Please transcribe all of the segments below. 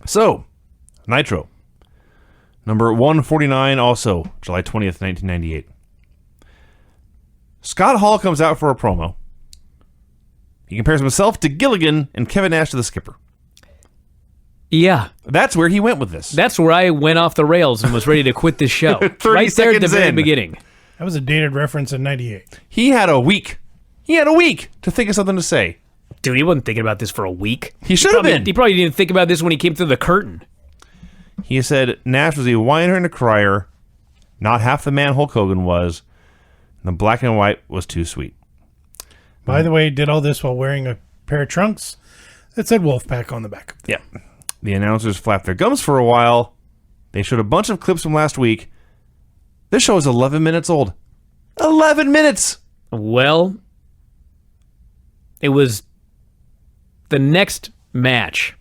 So, Nitro. Number 149, also July 20th, 1998. Scott Hall comes out for a promo. He compares himself to Gilligan and Kevin Nash to the Skipper. Yeah. That's where he went with this. That's where I went off the rails and was ready to quit this show. 30 right there at the seconds very in. beginning. That was a dated reference in 98. He had a week. To think of something to say. Dude, he wasn't thinking about this for a week. He should have been. He probably didn't think about this when he came through the curtain. He said Nash was a whiner and a crier, not half the man Hulk Hogan was, and the black and white was too sweet. By the way, did all this while wearing a pair of trunks that said Wolfpack on the back. Yeah. The announcers flapped their gums for a while. They showed a bunch of clips from last week. This show is 11 minutes old. 11 minutes! Well, it was the next match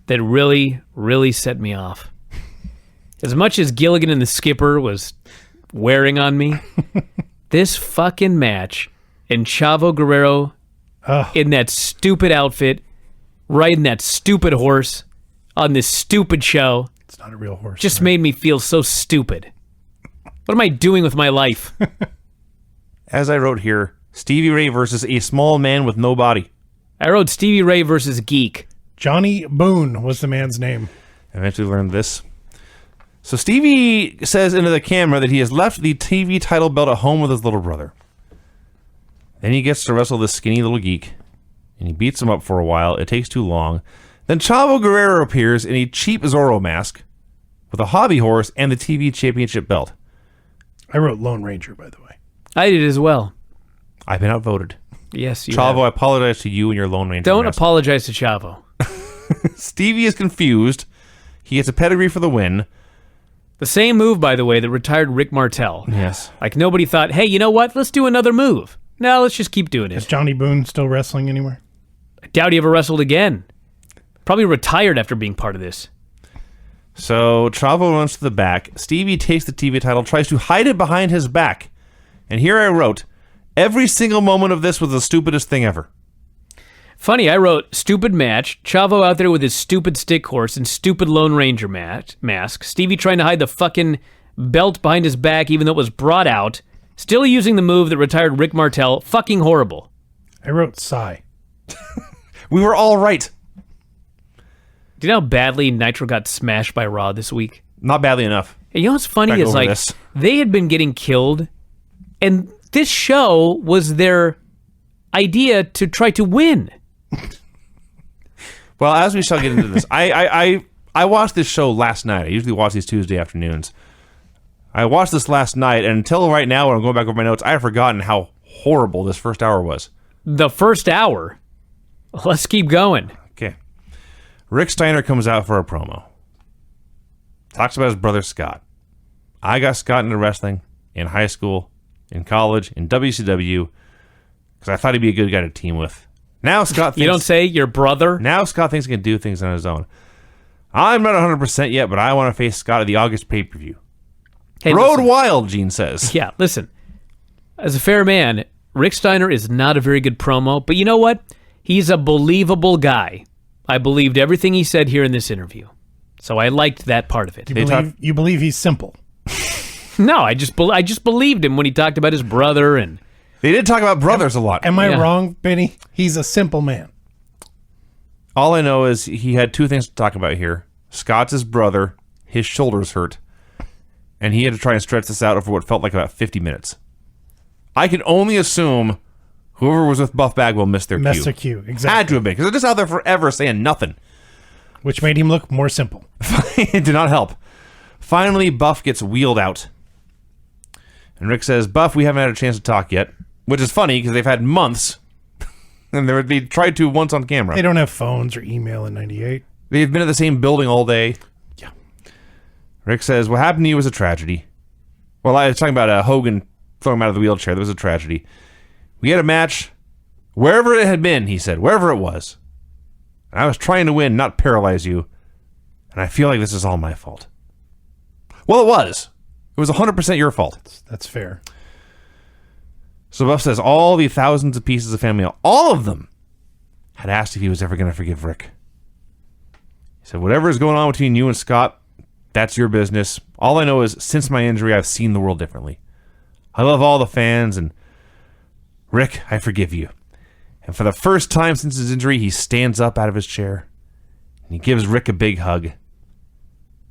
that really, really set me off. As much as Gilligan and the Skipper was wearing on me, this fucking match and Chavo Guerrero in that stupid outfit, riding that stupid horse on this stupid show. It's not a real horse. Just made me feel so stupid. What am I doing with my life? As I wrote here, Stevie Ray versus a small man with no body. I wrote Stevie Ray versus Geek. Johnny Boone was the man's name. Eventually learned this. So Stevie says into the camera that he has left the TV title belt at home with his little brother. Then he gets to wrestle this skinny little geek, and he beats him up for a while. It takes too long. Then Chavo Guerrero appears in a cheap Zorro mask with a hobby horse and the TV championship belt. I wrote Lone Ranger, by the way. I did as well. I've been outvoted. Yes, you Chavo, have. I apologize to you and your Lone Ranger. Don't mask. apologize to Chavo. Stevie is confused. He gets a pedigree for the win. The same move, by the way, that retired Rick Martel. Yes. Like nobody thought, hey, you know what? Let's do another move. No, let's just keep doing Is it. Johnny Boone still wrestling anywhere? I doubt he ever wrestled again. Probably retired after being part of this. So Chavo runs to the back. Stevie takes the TV title, tries to hide it behind his back. And here I wrote, every single moment of this was the stupidest thing ever. Funny, I wrote stupid match, Chavo out there with his stupid stick horse and stupid Lone Ranger mask, Stevie trying to hide the fucking belt behind his back even though it was brought out, still using the move that retired Rick Martel, fucking horrible. I wrote sigh. We were all right. Do you know how badly Nitro got smashed by Raw this week? Not badly enough. And you know what's funny Back is over like this. they had been getting killed and this show was their idea to try to win. Well, as we shall get into this, I watched this show last night. I usually watch these Tuesday afternoons. I watched this last night, and until right now, when I'm going back over my notes, I have forgotten how horrible this first hour was. The first hour. Let's keep going. Okay. Rick Steiner comes out for a promo. Talks about his brother Scott. I got Scott into wrestling in high school, in college, in WCW, because I thought he'd be a good guy to team with. Now Scott thinks... You don't say your brother? Now Scott thinks he can do things on his own. I'm not 100% yet, but I want to face Scott at the August pay-per-view. Hey, Road listen. wild, Gene says. Yeah, listen. As a fair man, Rick Steiner is not a very good promo, but you know what? He's a believable guy. I believed everything he said here in this interview. So I liked that part of it. You believe he's simple? No, I just believed him when he talked about his brother and... They did talk about brothers a lot. Am I Yeah. wrong, Benny? He's a simple man. All I know is he had two things to talk about here. Scott's his brother, his shoulders hurt, and he had to try and stretch this out over what felt like about 50 minutes. I can only assume whoever was with Buff Bagwell missed their Missed cue. their cue, exactly. Had to have been, because they're just out there forever saying nothing. Which made him look more simple. It did not help. Finally, Buff gets wheeled out. And Rick says, Buff, we haven't had a chance to talk yet. Which is funny, because they've had months. And they tried to once on camera. They don't have phones or email in 98. They've been at the same building all day. Yeah. Rick says, what happened to you was a tragedy. Well, I was talking about Hogan throwing him out of the wheelchair. That was a tragedy. We had a match, wherever it had been, he said, wherever it was. And I was trying to win, not paralyze you. And I feel like this is all my fault. Well, it was. It was 100% your fault. That's fair. So Buff says all the thousands of pieces of fan mail, all of them, had asked if he was ever going to forgive Rick. He said, whatever is going on between you and Scott, that's your business. All I know is since my injury, I've seen the world differently. I love all the fans, and Rick, I forgive you. And for the first time since his injury, he stands up out of his chair, and he gives Rick a big hug.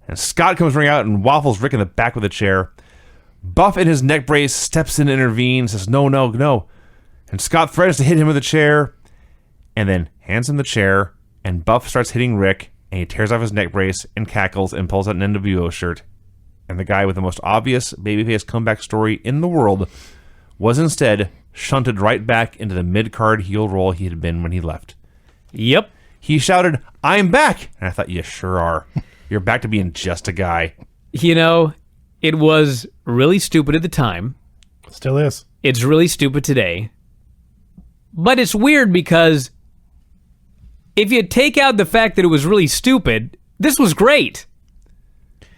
And Scott comes running out and waffles Rick in the back with a chair. Buff in his neck brace steps in and intervenes, says, no, no, no. And Scott threatens to hit him with a chair, and then hands him the chair, and Buff starts hitting Rick, and he tears off his neck brace and cackles and pulls out an NWO shirt. And the guy with the most obvious babyface comeback story in the world was instead shunted right back into the mid-card heel role he had been when he left. Yep. He shouted, I'm back! And I thought, you sure are. You're back to being just a guy. You know, it was really stupid at the time. Still is. It's really stupid today. But it's weird because if you take out the fact that it was really stupid, this was great.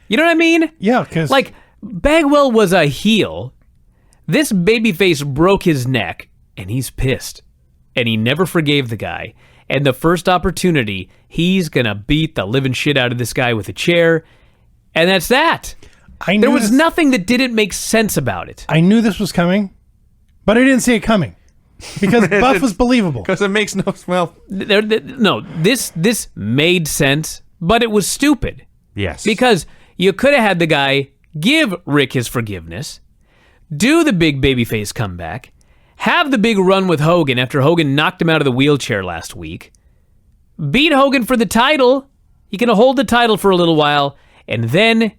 You know what I mean? Yeah, because... Like, Bagwell was a heel. This babyface broke his neck, and he's pissed. And he never forgave the guy. And the first opportunity, he's gonna beat the living shit out of this guy with a chair. And that's that. There was nothing that didn't make sense about it. I knew this was coming, but I didn't see it coming. Because Buff was believable. Because it makes no... Well... No, this made sense, but it was stupid. Yes. Because you could have had the guy give Rick his forgiveness, do the big babyface comeback, have the big run with Hogan after Hogan knocked him out of the wheelchair last week, beat Hogan for the title, he can hold the title for a little while, and then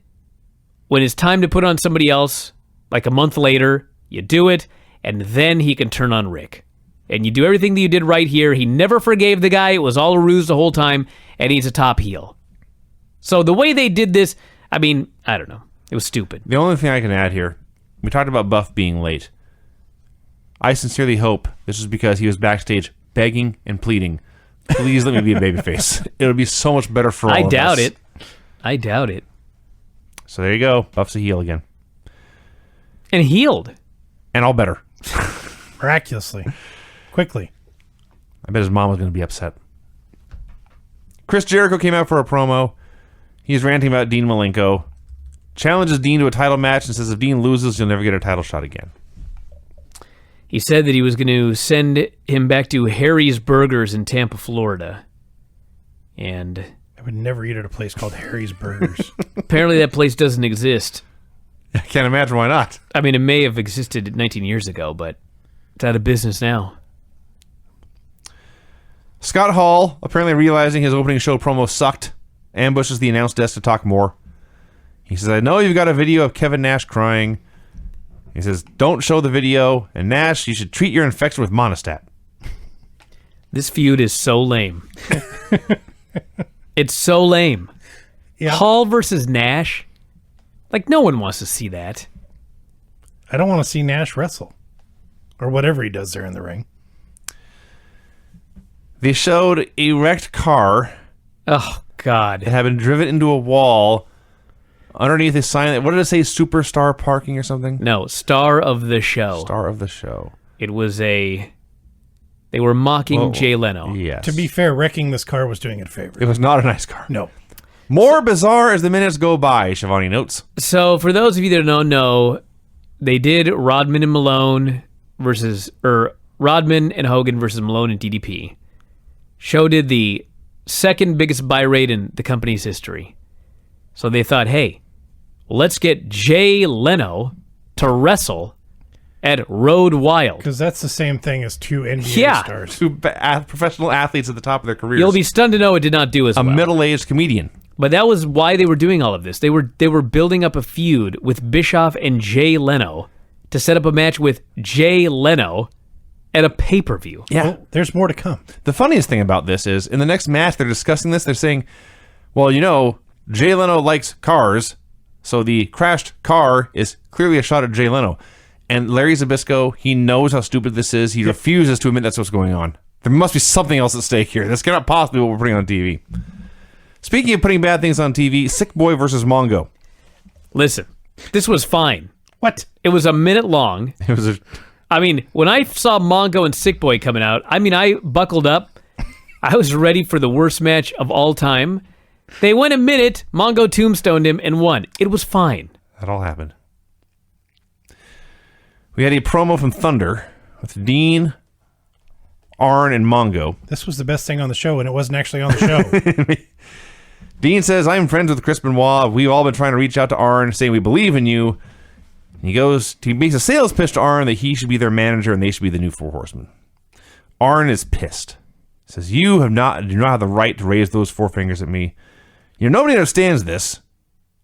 when it's time to put on somebody else, like a month later, you do it, and then he can turn on Rick. And you do everything that you did right here. He never forgave the guy. It was all a ruse the whole time, and he's a top heel. So the way they did this, I mean, I don't know. It was stupid. The only thing I can add here, we talked about Buff being late. I sincerely hope this is because he was backstage begging and pleading, please let me be a babyface. It would be so much better for all of us. I doubt it. So there you go. Buff's a heel again. And healed. And all better. Miraculously. Quickly. I bet his mom was going to be upset. Chris Jericho came out for a promo. He's ranting about Dean Malenko. Challenges Dean to a title match and says if Dean loses, you'll never get a title shot again. He said that he was going to send him back to Harry's Burgers in Tampa, Florida. And I would never eat at a place called Harry's Burgers. apparently that place doesn't exist. I can't imagine why not. I mean, it may have existed 19 years ago, but it's out of business now. Scott Hall, apparently realizing his opening show promo sucked, ambushes the announce desk to talk more. He says, I know you've got a video of Kevin Nash crying. He says, don't show the video, and Nash, you should treat your infection with Monistat. This feud is so lame. It's so lame. Yeah. Hall versus Nash. Like, no one wants to see that. I don't want to see Nash wrestle. Or whatever he does there in the ring. They showed a wrecked car. Oh, God. It had been driven into a wall underneath a sign. What did it say? Superstar parking or something? No, star of the show. Star of the show. It was a... They were mocking Jay Leno. Yes. To be fair, wrecking this car was doing it a favor. It was not a nice car. No. More bizarre as the minutes go by, Shivani notes. So, for those of you that don't know, they did Rodman and Malone versus... Or Rodman and Hogan versus Malone and DDP. Show did the second biggest buy rate in the company's history. So they thought, hey, let's get Jay Leno to wrestle at Road Wild. Because that's the same thing as two NBA stars. Two professional athletes at the top of their careers. You'll be stunned to know it did not do as well. A middle-aged comedian. But that was why they were doing all of this. They were building up a feud with Bischoff and Jay Leno to set up a match with Jay Leno at a pay-per-view. Yeah. Well, there's more to come. The funniest thing about this is, in the next match, they're discussing this. They're saying, well, you know, Jay Leno likes cars, so the crashed car is clearly a shot at Jay Leno. And Larry Zbyszko, he knows how stupid this is. He refuses to admit that's what's going on. There must be something else at stake here. This cannot possibly be what we're putting on TV. Speaking of putting bad things on TV, Sick Boy versus Mongo. Listen, this was fine. What? It was a minute long. It was I mean, when I saw Mongo and Sick Boy coming out, I mean, I buckled up. I was ready for the worst match of all time. They went a minute, Mongo tombstoned him, and won. It was fine. That all happened. We had a promo from Thunder with Dean, Arn, and Mongo. This was the best thing on the show, and it wasn't actually on the show. Dean says, I'm friends with Chris Benoit. We've all been trying to reach out to Arn, saying we believe in you. And he makes a sales pitch to Arn that he should be their manager and they should be the new Four Horsemen. Arn is pissed. Says, you do not have the right to raise those four fingers at me. Nobody understands this.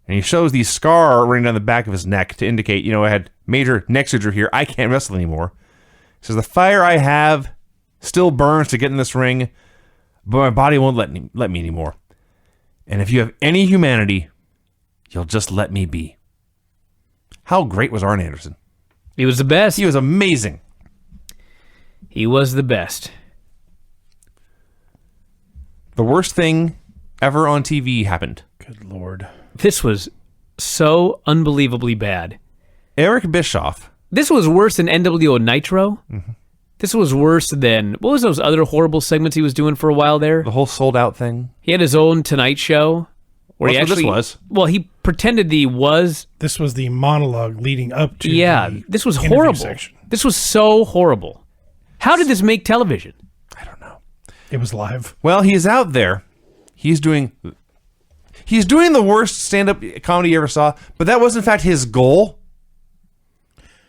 And he shows the scar running down the back of his neck to indicate, I had major neck surgery here. I can't wrestle anymore. He says, the fire I have still burns to get in this ring, but my body won't let me anymore. And if you have any humanity, you'll just let me be. How great was Arn Anderson? He was the best. He was amazing. He was the best. The worst thing ever on TV happened. Good Lord. This was so unbelievably bad. Eric Bischoff. This was worse than NWO Nitro. Mm-hmm. This was worse than, what was those other horrible segments he was doing for a while there? The whole sold out thing. He had his own Tonight Show. Where That's he actually, what this was. Well, he pretended he was. This was the monologue leading up to This was interview horrible. section. This was so horrible. How did this make television? I don't know. It was live. Well, he's out there. He's doing the worst stand-up comedy you ever saw, but that was in fact his goal.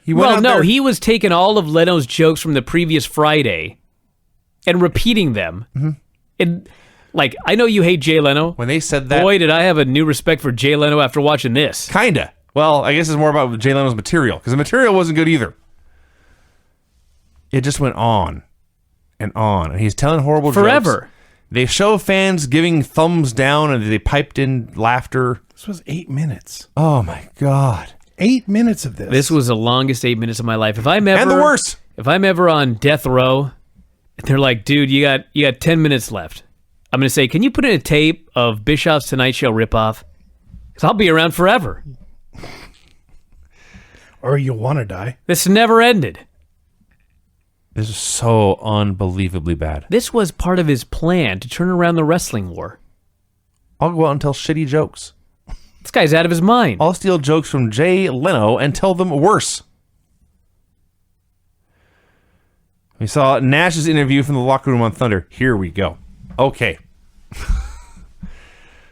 He was taking all of Leno's jokes from the previous Friday and repeating them. Mm-hmm. And I know you hate Jay Leno. When they said that, Boy, did I have a new respect for Jay Leno after watching this. kinda. Well, I guess it's more about Jay Leno's material, because the material wasn't good either. It just went on and on, and he's telling horrible Forever. jokes. They show fans giving thumbs down, and they piped in laughter. This was 8 minutes. Oh my God. 8 minutes of this. This was the longest 8 minutes of my life. If I'm ever And the worst. If I'm ever on death row, they're like, dude, you got 10 minutes left. I'm gonna say, can you put in a tape of Bischoff's Tonight Show ripoff? Because I'll be around forever. Or you'll want to die. This never ended. This is so unbelievably bad. This was part of his plan to turn around the wrestling war. I'll go out and tell shitty jokes. This guy's out of his mind. I'll steal jokes from Jay Leno and tell them worse. We saw Nash's interview from the locker room on Thunder. Here we go. Okay.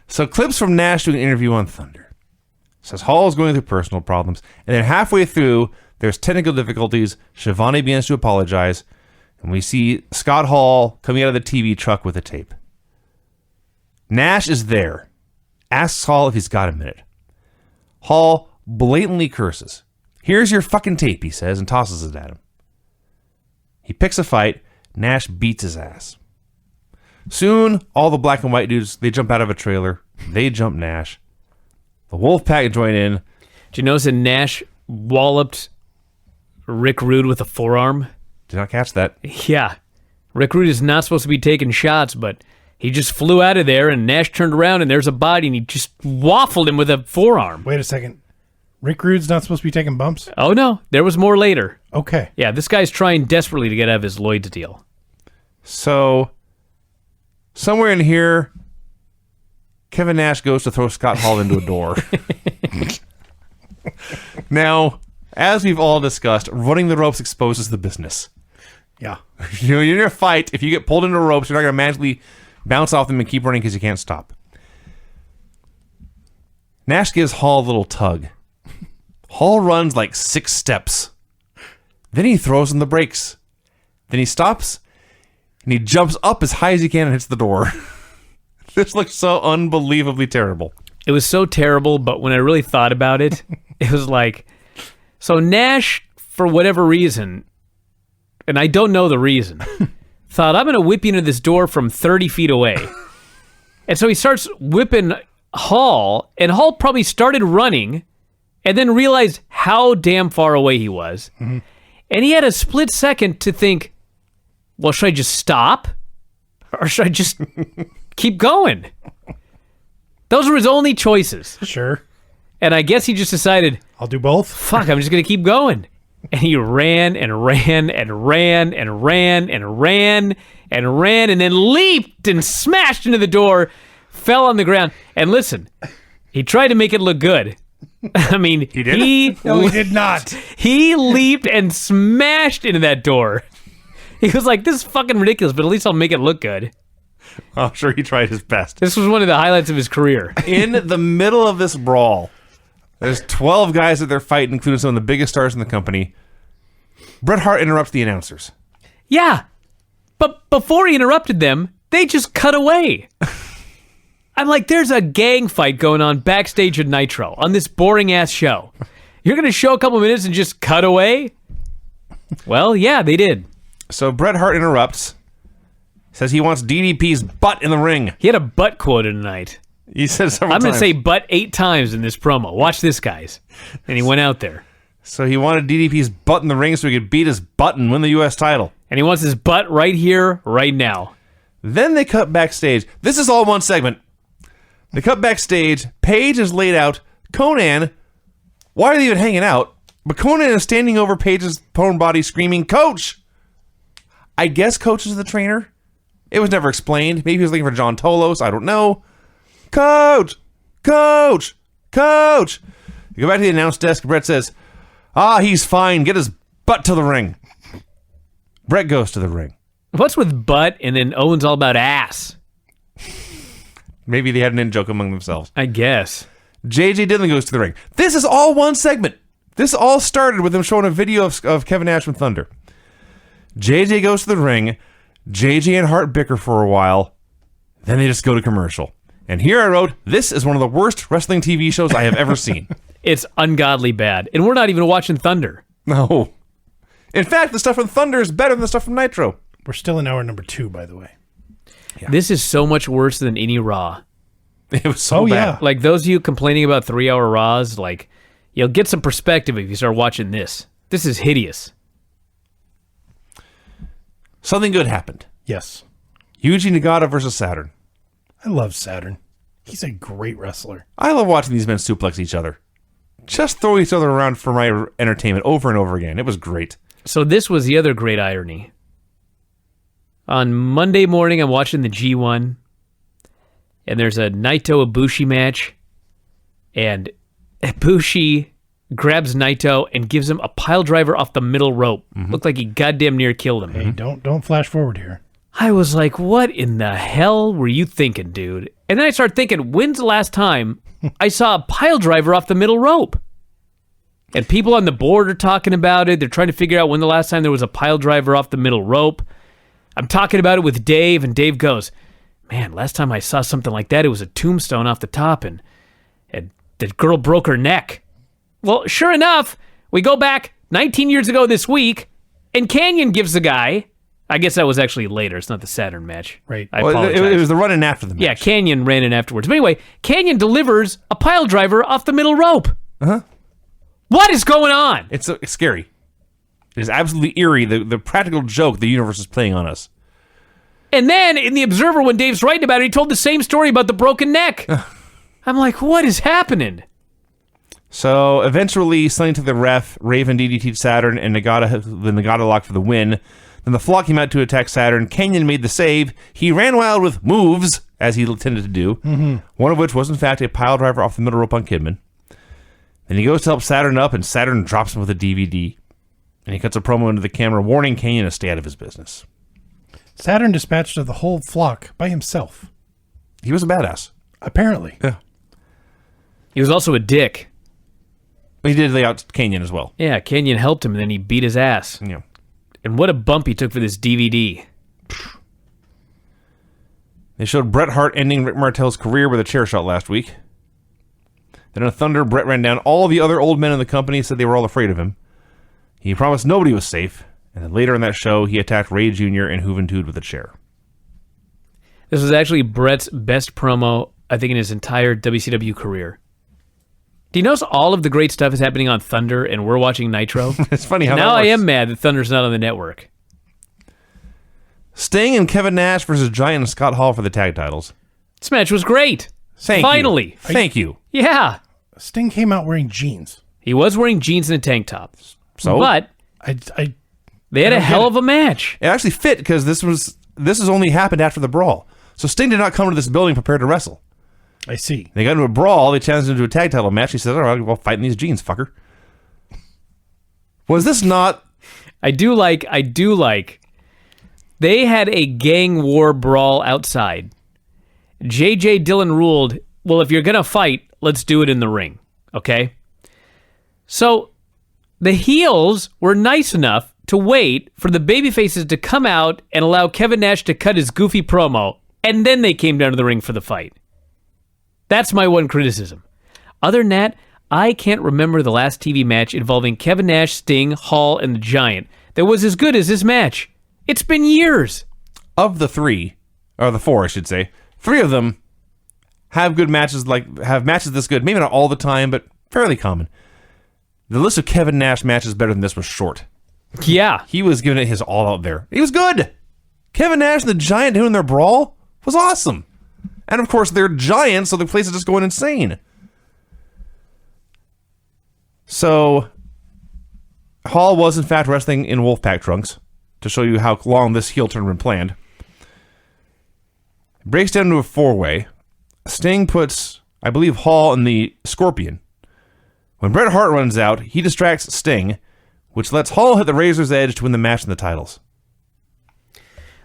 So clips from Nash doing an interview on Thunder. Says Hall is going through personal problems. And then halfway through, there's technical difficulties. Shivani begins to apologize. And we see Scott Hall coming out of the TV truck with a tape. Nash is there. Asks Hall if he's got a minute. Hall blatantly curses. Here's your fucking tape, he says, and tosses it at him. He picks a fight. Nash beats his ass. Soon, all the black and white dudes, they jump out of a trailer. They jump Nash. The Wolfpack join in. Did you notice that Nash walloped Rick Rude with a forearm? Did not catch that. Yeah. Rick Rude is not supposed to be taking shots, but he just flew out of there, and Nash turned around, and there's a body, and he just waffled him with a forearm. Wait a second. Rick Rude's not supposed to be taking bumps? Oh, no. There was more later. Okay. Yeah, this guy's trying desperately to get out of his Lloyd's deal. So, somewhere in here, Kevin Nash goes to throw Scott Hall into a door. Now, as we've all discussed, running the ropes exposes the business. Yeah. You're in a fight. If you get pulled into ropes, you're not going to magically bounce off them and keep running because you can't stop. Nash gives Hall a little tug. Hall runs like 6 steps. Then he throws in the brakes. Then he stops, and he jumps up as high as he can and hits the door. This looks so unbelievably terrible. It was so terrible, but when I really thought about it, it was like, so Nash, for whatever reason, and I don't know the reason, thought, I'm going to whip you into this door from 30 feet away. And so he starts whipping Hall, and Hall probably started running and then realized how damn far away he was. Mm-hmm. And he had a split second to think, well, should I just stop? Or should I just keep going? Those were his only choices. Sure. And I guess he just decided, I'll do both. fuck, I'm just going to keep going. And he ran and ran and ran and ran and ran and ran and then leaped and smashed into the door, fell on the ground. And listen, he tried to make it look good. I mean, No, he did not. He leaped and smashed into that door. He was like, this is fucking ridiculous, but at least I'll make it look good. I'm sure he tried his best. This was one of the highlights of his career. In the middle of this brawl, there's 12 guys that they're fighting, including some of the biggest stars in the company. Bret Hart interrupts the announcers. Yeah, but before he interrupted them, they just cut away. I'm like, there's a gang fight going on backstage at Nitro on this boring-ass show. You're going to show a couple minutes and just cut away? Well, yeah, they did. So Bret Hart interrupts, says he wants DDP's butt in the ring. He had a butt quota tonight. He said several I'm going times. to say butt 8 times in this promo. Watch this, guys. And he went out there. So he wanted DDP's butt in the ring so he could beat his butt and win the U.S. title. And he wants his butt right here, right now. Then they cut backstage. This is all one segment. They cut backstage. Paige is laid out. Conan, why are they even hanging out? But Conan is standing over Paige's prone body screaming, Coach! I guess Coach is the trainer. It was never explained. Maybe he was looking for John Tolos. I don't know. Coach! Coach! Coach! You go back to the announce desk. Bret says, he's fine. Get his butt to the ring. Bret goes to the ring. What's with butt and then Owen's all about ass? Maybe they had an in-joke among themselves. I guess. JJ Dillon goes to the ring. This is all one segment. This all started with them showing a video of Kevin Nash and Thunder. JJ goes to the ring. JJ and Hart bicker for a while. Then they just go to commercial. And here I wrote, this is one of the worst wrestling TV shows I have ever seen. It's ungodly bad. And we're not even watching Thunder. No. In fact, the stuff from Thunder is better than the stuff from Nitro. We're still in hour number 2, by the way. Yeah. This is so much worse than any Raw. It was so bad. Yeah. Like, those of you complaining about 3-hour Raws, like, you'll get some perspective if you start watching this. This is hideous. Something good happened. Yes. Yuji Nagata versus Saturn. I love Saturn. He's a great wrestler. I love watching these men suplex each other. Just throw each other around for my entertainment over and over again. It was great. So this was the other great irony. On Monday morning, I'm watching the G1, and there's a Naito Ibushi match, and Ibushi grabs Naito and gives him a pile driver off the middle rope. Looked like he goddamn near killed him. Hey, don't flash forward here. I was like, what in the hell were you thinking, dude? And then I started thinking, when's the last time I saw a pile driver off the middle rope? And people on the board are talking about it. They're trying to figure out when the last time there was a pile driver off the middle rope. I'm talking about it with Dave, and Dave goes, man, last time I saw something like that, it was a tombstone off the top, and the girl broke her neck. Well, sure enough, we go back 19 years ago this week, and Canyon gives the guy, I guess that was actually later, it's not the Saturn match. Right. I Well, apologize. it was the run-in after the match. Yeah, Canyon ran in afterwards. But anyway, Canyon delivers a pile driver off the middle rope. Uh-huh. What is going on? It's scary. It is absolutely eerie, the practical joke the universe is playing on us. And then in the Observer, when Dave's writing about it, he told the same story about the broken neck. I'm like, what is happening? So eventually, Sunny took the ref, Raven DDT'd Saturn, and the Nagata lock for the win. Then the Flock came out to attack Saturn. Kenyon made the save. He ran wild with moves, as he tended to do, one of which was, in fact, a pile driver off the middle rope on Kidman. Then he goes to help Saturn up, and Saturn drops him with a DVD. And he cuts a promo into the camera, warning Kenyon to stay out of his business. Saturn dispatched of the whole flock by himself. He was a badass. Apparently. Yeah. He was also a dick. He did lay out Kenyon as well. Yeah, Kenyon helped him, and then he beat his ass. Yeah. And what a bump he took for this DVD. They showed Bret Hart ending Rick Martel's career with a chair shot last week. Then on Thunder, Bret ran down all the other old men in the company, said they were all afraid of him. He promised nobody was safe. And then later in that show, he attacked Ray Jr. and Juventud with a chair. This was actually Bret's best promo, I think, in his entire WCW career. Do you notice all of the great stuff is happening on Thunder and we're watching Nitro? It's funny how now that works. I am mad that Thunder's not on the network. Sting and Kevin Nash versus Giant and Scott Hall for the tag titles. This match was great. Finally. You. Thank you. Yeah. Sting came out wearing jeans. He was wearing jeans and a tank top. So? But I they had a hell of a match. It actually fit because this has only happened after the brawl. So Sting did not come to this building prepared to wrestle. I see. They got into a brawl. They challenged him into a tag title match. He said, all right, well, fight in these jeans, fucker. Was this not... I do like they had a gang war brawl outside. J.J. Dillon ruled, well, if you're going to fight, let's do it in the ring, okay? So the heels were nice enough to wait for the babyfaces to come out and allow Kevin Nash to cut his goofy promo, and then they came down to the ring for the fight. That's my one criticism. Other than that, I can't remember the last TV match involving Kevin Nash, Sting, Hall, and the Giant that was as good as this match. It's been years. Of the three, or the four, I should say, three of them have good matches, have matches this good. Maybe not all the time, but fairly common. The list of Kevin Nash matches better than this was short. Yeah. He was giving it his all out there. He was good. Kevin Nash and the Giant doing their brawl was awesome. And of course, they're giants, so the place is just going insane. So, Hall was in fact wrestling in Wolfpack trunks to show you how long this heel turn had been planned. It breaks down into a four-way. Sting puts, I believe, Hall in the Scorpion. When Bret Hart runs out, he distracts Sting, which lets Hall hit the Razor's Edge to win the match and the titles.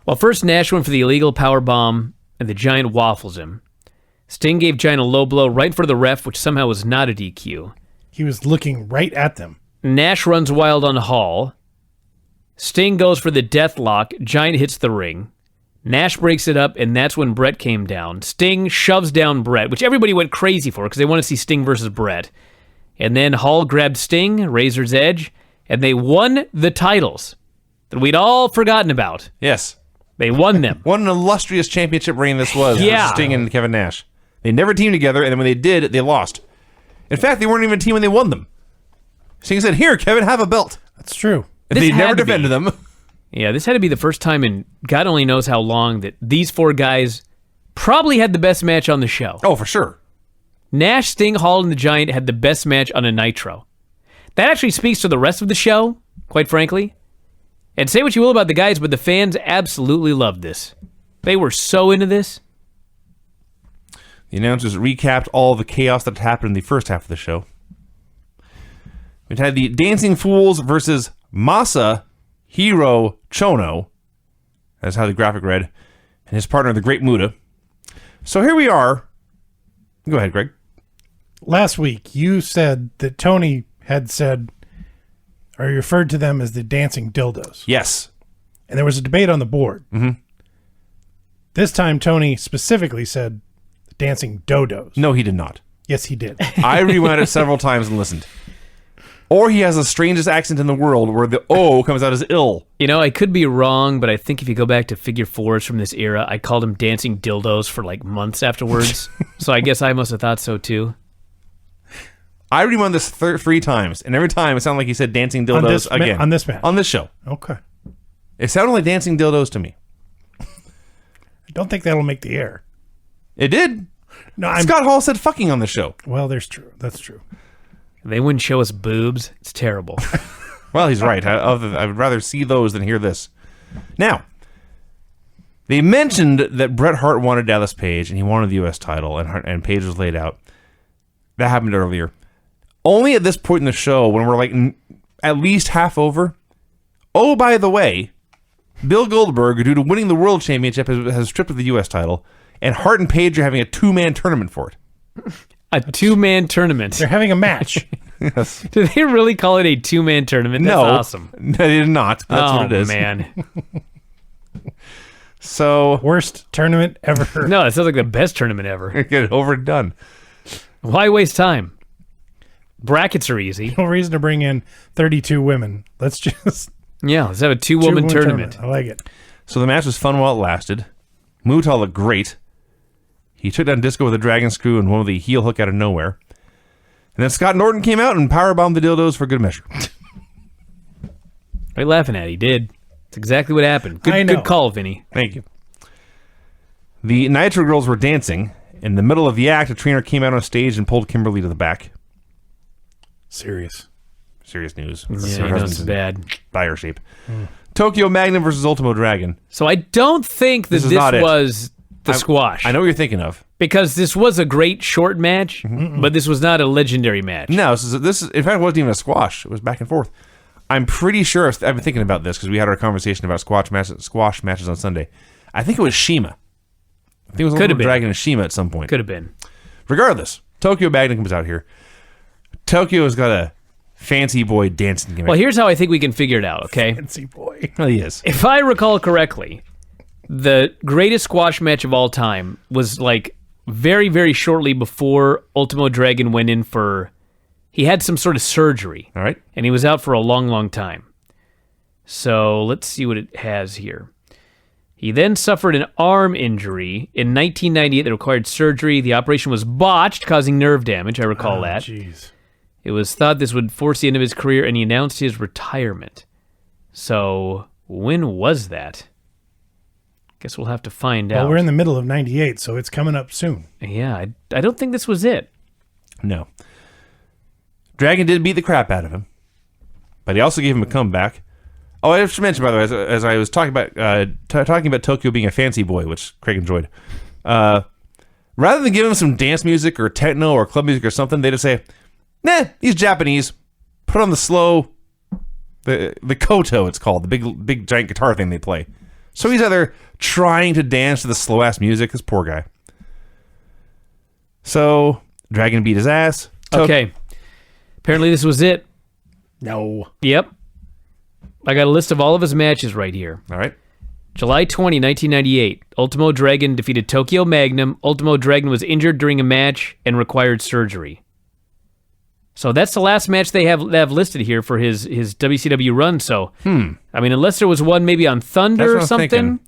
Well, first Nash went for the illegal power bomb, and the Giant waffles him. Sting gave Giant a low blow right in front of the ref, which somehow was not a DQ. He was looking right at them. Nash runs wild on Hall. Sting goes for the death lock. Giant hits the ring. Nash breaks it up, and that's when Brett came down. Sting shoves down Brett, which everybody went crazy for because they want to see Sting versus Brett. And then Hall grabbed Sting, Razor's Edge, and they won the titles that we'd all forgotten about. Yes. They won them. What an illustrious championship reign this was Yeah. for Sting and Kevin Nash. They never teamed together, and then when they did, they lost. In fact, they weren't even a team when they won them. Sting said, here, Kevin, have a belt. That's true. And This they never had to be. defended them. Yeah, this had to be the first time in God only knows how long that these four guys probably had the best match on the show. Oh, for sure. Nash, Sting, Hall, and the Giant had the best match on a Nitro. That actually speaks to the rest of the show, quite frankly. And say what you will about the guys, but the fans absolutely loved this. They were so into this. The announcers recapped all the chaos that happened in the first half of the show. We had the Dancing Fools versus Masa Hiro Chono. That's how the graphic read. And his partner, the Great Muta. So here we are. Go ahead, Greg. Last week, you said that Tony had said, or you referred to them as the dancing dildos. Yes. And there was a debate on the board. Mm-hmm. This time, Tony specifically said the dancing dodos. No, he did not. Yes, he did. I rewound it several times and listened. Or he has the strangest accent in the world where the O comes out as ill. You know, I could be wrong, but I think if you go back to figure fours from this era, I called them dancing dildos for like months afterwards. So I guess I must have thought so too. I rewound this 3 times, and every time it sounded like he said dancing dildos again. On this match? On this show. Okay. It sounded like dancing dildos to me. I don't think that'll make the air. It did. No, Scott Hall said fucking on the show. Well, that's true. They wouldn't show us boobs. It's terrible. Well, he's right. I would rather see those than hear this. Now, they mentioned that Bret Hart wanted Dallas Page, and he wanted the U.S. title, and Page was laid out. That happened earlier. Only at this point in the show, when we're like at least half over. Oh, by the way, Bill Goldberg, due to winning the World Championship, has stripped of the U.S. title, and Hart and Page are having a 2-man tournament for it. A 2-man tournament. They're having a match. Yes. Do they really call it a 2-man tournament? That's awesome. No, they did not. That's what it is. Oh, man. So, Worst tournament ever. No, it sounds like the best tournament ever. get it over and done. Why waste time? Brackets are easy. No reason to bring in 32 women. Let's just... Yeah, let's have a 2-woman tournament. I like it. So the match was fun while it lasted. Muta looked great. He took down Disco with a dragon screw and one with a heel hook out of nowhere. And then Scott Norton came out and powerbombed the dildos for good measure. What are you laughing at? He did. It's exactly what happened. I know. Good call, Vinny. Thank you. The Nitro girls were dancing. In the middle of the act, a trainer came out on stage and pulled Kimberly to the back. Serious news. Yeah, I know it's bad. Dire shape. Tokyo Magnum versus Ultimo Dragon. So I don't think that This is this not it. was the squash. I know what you're thinking of. Because this was a great short match, but this was not a legendary match. No, this is in fact, it wasn't even a squash. It was back and forth. I'm pretty sure, I've been thinking about this because we had our conversation about squash matches on Sunday. I think it was Shima. I think it was Ultimate Dragon and Shima at some point. Could have been. Regardless, Tokyo Magnum comes out here. Tokyo has got a fancy boy dancing gimmick. Well, here's how I think we can figure it out, okay? Fancy boy. Well, he is. If I recall correctly, the greatest squash match of all time was like very, very shortly before Ultimo Dragon went in for... He had some sort of surgery. All right. And he was out for a long, long time. So let's see what it has here. He then suffered an arm injury in 1998 that required surgery. The operation was botched, causing nerve damage. I recall that. Jeez. It was thought this would force the end of his career, and he announced his retirement. So when was that? Guess we'll have to find out. Well, we're in the middle of 98, so it's coming up soon. Yeah, I don't think this was it. No. Dragon did beat the crap out of him, but he also gave him a comeback. Oh, I should mention, by the way, as I was talking about Tokyo being a fancy boy, which Craig enjoyed, rather than give him some dance music or techno or club music or something, they just say, nah, he's Japanese. Put on the slow, the koto, it's called, the big giant guitar thing they play. So he's either trying to dance to the slow-ass music, this poor guy. So, Dragon beat his ass. Okay. Apparently this was it. No. Yep. I got a list of all of his matches right here. All right. July 20, 1998. Ultimo Dragon defeated Tokyo Magnum. Ultimo Dragon was injured during a match and required surgery. So that's the last match they have listed here for his WCW run. So, I mean, unless there was one maybe on Thunder or something. Thinking.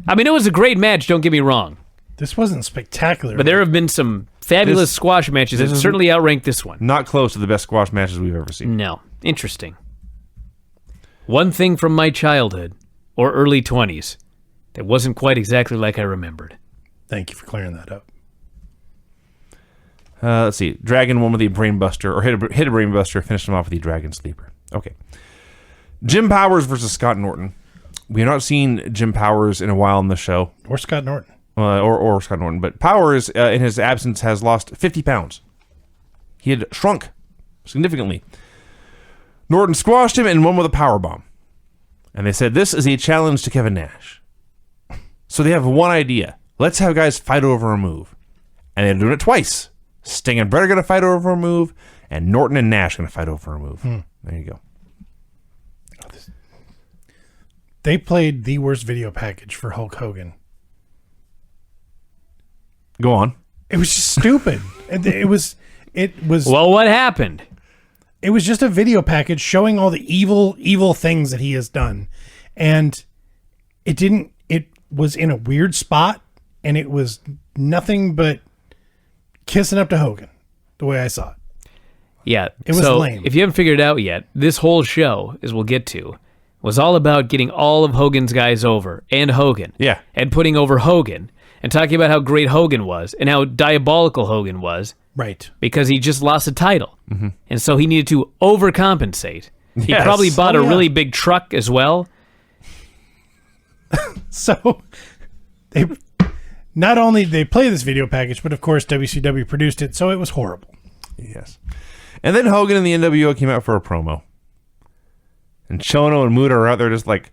I mean, it was a great match, don't get me wrong. This wasn't spectacular. But there have been some fabulous squash matches that certainly outranked this one. Not close to the best squash matches we've ever seen. No. Interesting. One thing from my childhood, or early 20s, that wasn't quite exactly like I remembered. Thank you for clearing that up. Let's see. Dragon won with the Brainbuster, or hit a Brainbuster, finished him off with the Dragon Sleeper. Okay. Jim Powers versus Scott Norton. We have not seen Jim Powers in a while on the show. Or Scott Norton. Or Scott Norton. But Powers, in his absence, has lost 50 pounds. He had shrunk significantly. Norton squashed him and won with a powerbomb. And they said, this is a challenge to Kevin Nash. So they have one idea. Let's have guys fight over a move. And they're doing it twice. Sting and Brett are going to fight over a move, and Norton and Nash are going to fight over a move. There you go. They played the worst video package for Hulk Hogan. Go on. It was just stupid. It was. Well, what happened? It was just a video package showing all the evil things that he has done, and it didn't. It was in a weird spot, and it was nothing but kissing up to Hogan, the way I saw it. Yeah, it was lame. If you haven't figured it out yet, this whole show, as we'll get to, was all about getting all of Hogan's guys over, and Hogan. Yeah. And putting over Hogan, and talking about how great Hogan was, and how diabolical Hogan was. Right. Because he just lost a title. Mm-hmm. And so he needed to overcompensate. He Yes. probably bought a really big truck as well. So, they not only did they play this video package, but of course WCW produced it, so it was horrible. Yes. And then Hogan and the NWO came out for a promo. And Chono and Muta are out there just like,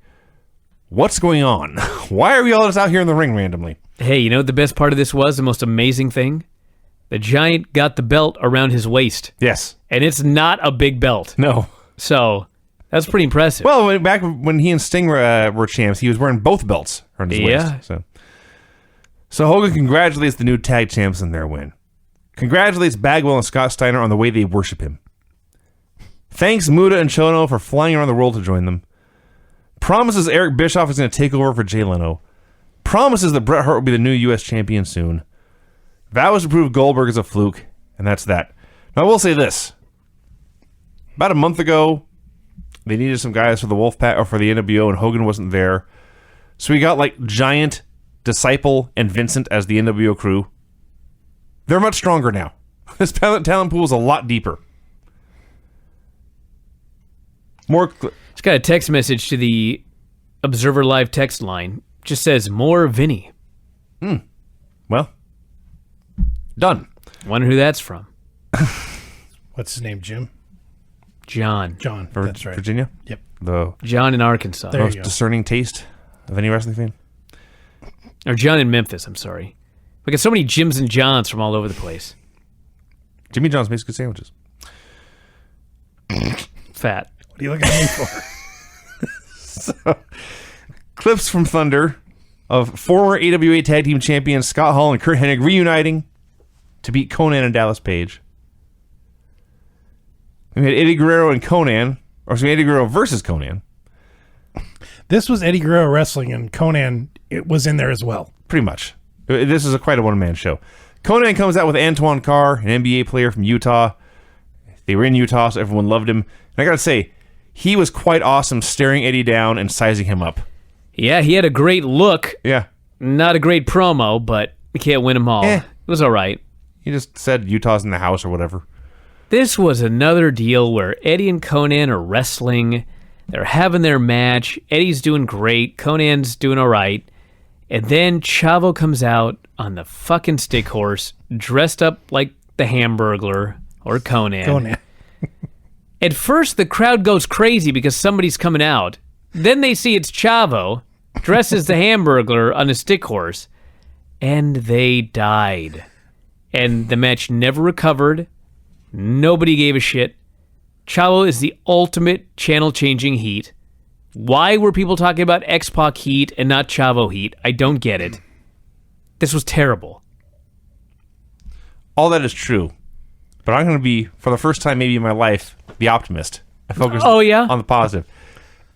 what's going on? Why are we all just out here in the ring randomly? Hey, you know what the best part of this was? The most amazing thing? The Giant got the belt around his waist. Yes. And it's not a big belt. No. So, that's pretty impressive. Well, back when he and Sting were champs, he was wearing both belts around his waist. So Hogan congratulates the new tag champs in their win. Congratulates Bagwell and Scott Steiner on the way they worship him. Thanks Muta and Chono for flying around the world to join them. Promises Eric Bischoff is going to take over for Jay Leno. Promises that Bret Hart will be the new U.S. champion soon. Vows to prove Goldberg is a fluke, and that's that. Now, I will say this. About a month ago, they needed some guys for the Wolfpack or for the NWO, and Hogan wasn't there. So we got like Giant, Disciple, and Vincent as the NWO crew. They're much stronger now. This talent pool is a lot deeper. Just got a text message to the Observer Live text line. Just says, more Vinny. Well, Done. Wonder who that's from. What's his name? Jim? John. John. For That's right. Virginia? Yep. The John in Arkansas. There you most go. discerning taste of any wrestling fan. Or John in Memphis, I'm sorry. We got so many Jims and Johns from all over the place. Jimmy John's makes good sandwiches. Fat. What are you looking at me for? Clips from Thunder of former AWA Tag Team Champions Scott Hall and Kurt Hennig reuniting to beat Conan and Dallas Page. We had Eddie Guerrero and Conan, or excuse me, Eddie Guerrero versus Conan. This was Eddie Guerrero wrestling, and Conan it was in there as well. Pretty much. This is quite a one-man show. Conan comes out with Antoine Carr, an NBA player from Utah. They were in Utah, so everyone loved him. And I gotta say, he was quite awesome staring Eddie down and sizing him up. Yeah, he had a great look. Yeah. Not a great promo, but we can't win them all. It was all right. He just said Utah's in the house or whatever. This was another deal where Eddie and Conan are wrestling. They're having their match. Eddie's doing great. Conan's doing all right. And then Chavo comes out on the fucking stick horse, dressed up like the Hamburglar or Conan. Conan. At first, the crowd goes crazy because somebody's coming out. Then they see it's Chavo, dressed as the Hamburglar on a stick horse, and they died. And the match never recovered. Nobody gave a shit. Chavo is the ultimate channel-changing heat. Why were people talking about X-Pac heat and not Chavo heat? I don't get it. This was terrible. All that is true. But I'm going to be, for the first time maybe in my life, the optimist. I focus on the positive.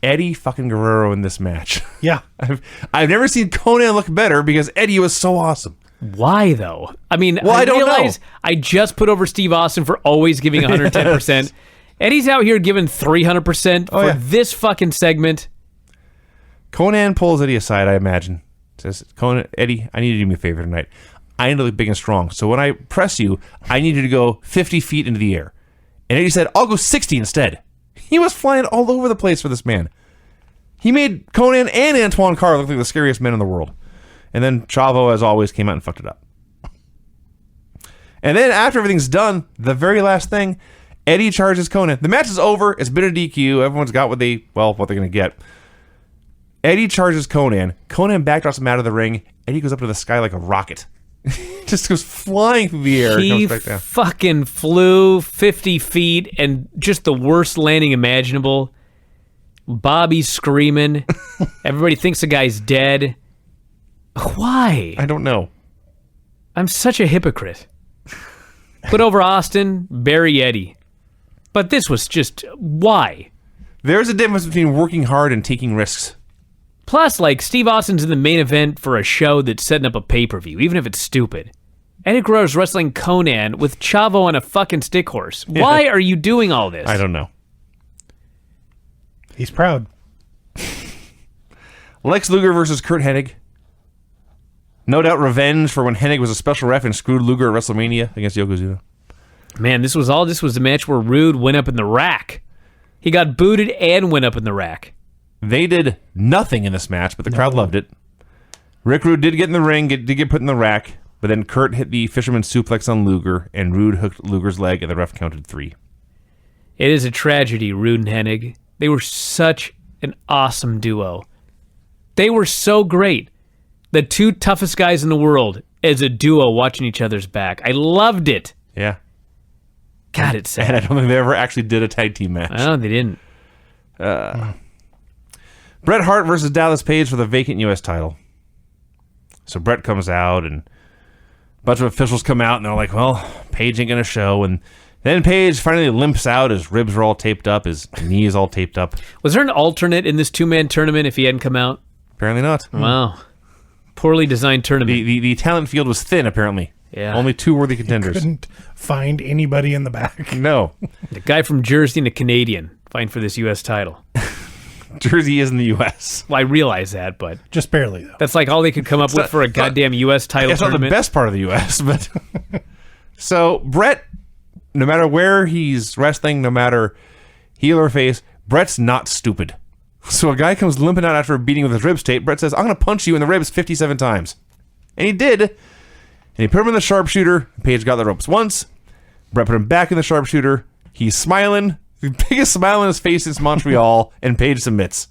Eddie fucking Guerrero in this match. Yeah. I've never seen Conan look better because Eddie was so awesome. Why, though? I mean, Well, I don't realize know. I just put over Steve Austin for always giving 110%. Yes. Eddie's out here giving 300% for yeah. this fucking segment. Conan pulls Eddie aside, I imagine. Says, Conan, Eddie, I need you to do me a favor tonight. I need to look big and strong. So when I press you, I need you to go 50 feet into the air. And Eddie said, I'll go 60 instead. He was flying all over the place for this man. He made Conan and Antoine Carr look like the scariest men in the world. And then Chavo, as always, came out and fucked it up. And then after everything's done, the very last thing, Eddie charges Conan. The match is over. It's been a DQ. Everyone's got what they're going to get. Eddie charges Conan. Conan backdrops him out of the ring. Eddie goes up to the sky like a rocket. Just goes flying through the air. He Comes back down. fucking flew 50 feet and just the worst landing imaginable. Bobby's screaming. Everybody thinks the guy's dead. Why? I don't know. I'm such a hypocrite. Put over Austin, bury Eddie. But this was just, why? There's a difference between working hard and taking risks. Plus, like, Steve Austin's in the main event for a show that's setting up a pay-per-view, even if it's stupid. Eddie Guerrero's wrestling Conan with Chavo on a fucking stick horse. Why are you doing all this? I don't know. He's proud. Lex Luger versus Kurt Hennig. No doubt revenge for when Hennig was a special ref and screwed Luger at WrestleMania against Yokozuna. Man, this was the match where Rude went up in the rack. He got booted and went up in the rack. They did nothing in this match, but the crowd loved it. Rick Rude did get in the ring, did get put in the rack, but then Kurt hit the fisherman suplex on Luger, and Rude hooked Luger's leg, and the ref counted 3. It is a tragedy, Rude and Hennig. They were such an awesome duo. They were so great. The two toughest guys in the world as a duo watching each other's back. I loved it. Yeah. God, it's sad. And I don't think they ever actually did a tag team match. No, they didn't. Bret Hart versus Dallas Page for the vacant U.S. title. So Bret comes out, and a bunch of officials come out, and they're like, well, Page ain't going to show. And then Page finally limps out. His ribs are all taped up. His knee is all taped up. Was there an alternate in this two-man tournament if he hadn't come out? Apparently not. Wow. Poorly designed tournament. The talent field was thin, apparently. Yeah. Only 2 worthy contenders. Couldn't find anybody in the back. No. The guy from Jersey and a Canadian fighting for this U.S. title. Jersey is in the U.S. Well, I realize that, but Just barely, though. that's like all they could come up with for a goddamn U.S. title It's not the tournament. best part of the U.S., but... So, Bret, no matter where he's wrestling, no matter heel or face, Bret's not stupid. So a guy comes limping out after a beating with his ribs taped. Bret says, I'm going to punch you in the ribs 57 times. And he did. And he put him in the sharpshooter. Paige got the ropes once. Brett put him back in the sharpshooter. He's smiling. The biggest smile on his face since Montreal. And Paige submits.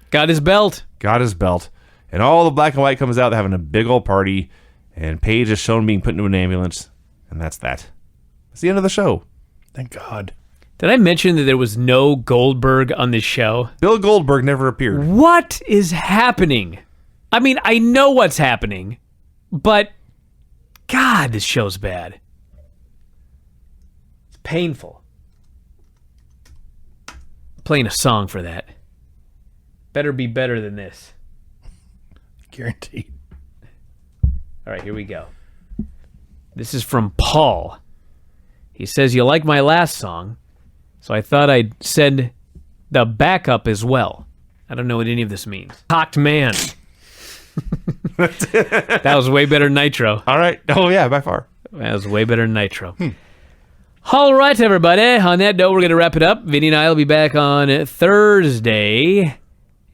Got his belt. Got his belt. And all the black and white comes out. They're having a big old party. And Paige is shown being put into an ambulance. And that's that. That's the end of the show. Thank God. Did I mention that there was no Goldberg on this show? Bill Goldberg never appeared. What is happening? I mean, I know what's happening, but God, this show's bad. It's painful. I'm playing a song for that. Better be better than this. Guaranteed. All right, here we go. This is from Paul. He says, you like my last song, so I thought I'd send the backup as well. I don't know what any of this means. Cocked man. That was way better than Nitro. All right. Oh, yeah, by far. That was way better than Nitro. All right, everybody. On that note, we're going to wrap it up. Vinny and I will be back on Thursday.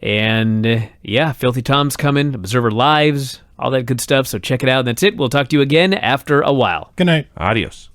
And, yeah, Filthy Tom's coming. Observer Lives, all that good stuff. So check it out. And that's it. We'll talk to you again after a while. Good night. Adios.